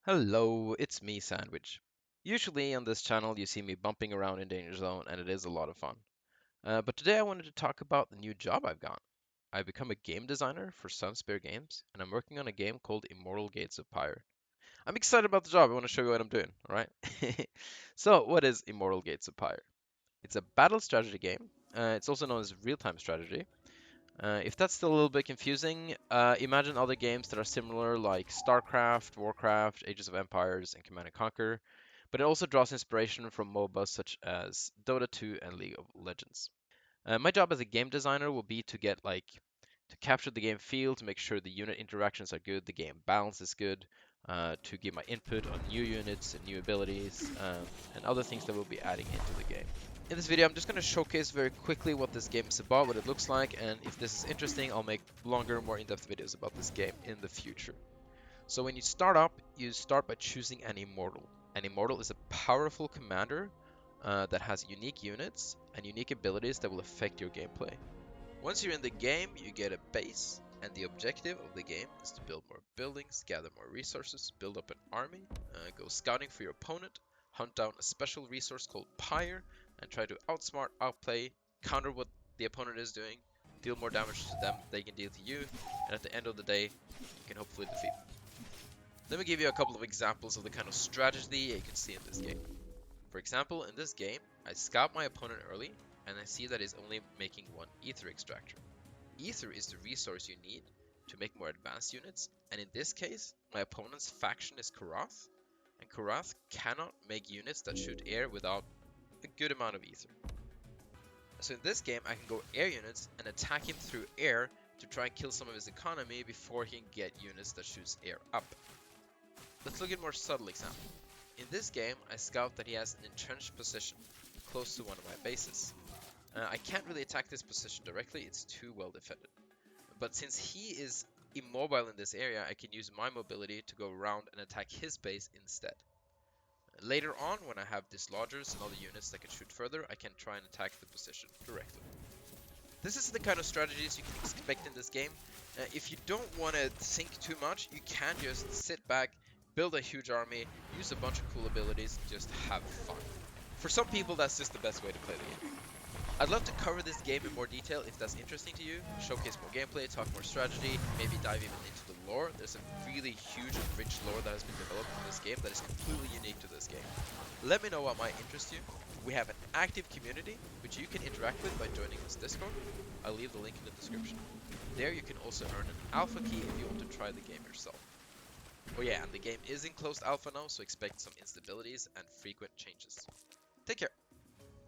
Hello, it's me, Sandwich. Usually on this channel you see me bumping around in Danger Zone and it is a lot of fun. But today I wanted to talk about the new job I've got. I've become a game designer for Sunspear Games and I'm working on a game called Immortal Gates of Pyre. I'm excited about the job, I want to show you what I'm doing, alright? So, what is Immortal Gates of Pyre? It's a battle strategy game. It's also known as real-time strategy. If that's still a little bit confusing, imagine other games that are similar like StarCraft, Warcraft, Ages of Empires, and Command & Conquer, but it also draws inspiration from MOBAs such as Dota 2 and League of Legends. My job as a game designer will be to get to capture the game feel, to make sure the unit interactions are good, the game balance is good, to give my input on new units and new abilities, and other things that we'll be adding into the game. In this video, I'm just going to showcase very quickly what this game is about, what it looks like, and if this is interesting, I'll make longer, more in-depth videos about this game in the future. So when you start up, you start by choosing an Immortal. An Immortal is a powerful commander that has unique units and unique abilities that will affect your gameplay. Once you're in the game, you get a base, and the objective of the game is to build more buildings, gather more resources, build up an army, go scouting for your opponent, hunt down a special resource called Pyre, and try to outsmart, outplay, counter what the opponent is doing, deal more damage to them they can deal to you, and at the end of the day, you can hopefully defeat them. Let me give you a couple of examples of the kind of strategy you can see in this game. For example, in this game, I scout my opponent early, and I see that he's only making one ether extractor. Ether is the resource you need to make more advanced units, and in this case, my opponent's faction is Karath, and Karath cannot make units that shoot air without a good amount of ether. So in this game, I can go air units and attack him through air to try and kill some of his economy before he can get units that shoots air up. Let's look at a more subtle example. In this game, I scout that he has an entrenched position close to one of my bases. I can't really attack this position directly, it's too well defended. But since he is immobile in this area, I can use my mobility to go around and attack his base instead. Later on, when I have dislodgers and other units that can shoot further, I can try and attack the position directly. This is the kind of strategies you can expect in this game. If you don't want to think too much, you can just sit back, build a huge army, use a bunch of cool abilities, and just have fun. For some people, that's just the best way to play the game. I'd love to cover this game in more detail if that's interesting to you, showcase more gameplay, talk more strategy, maybe dive even into the lore. There's a really huge and rich lore that has been developed in this game that is completely unique to this game. Let me know what might interest you. We have an active community, which you can interact with by joining this Discord. I'll leave the link in the description. There you can also earn an alpha key if you want to try the game yourself. Oh yeah, and the game is in closed alpha now, so expect some instabilities and frequent changes. Take care!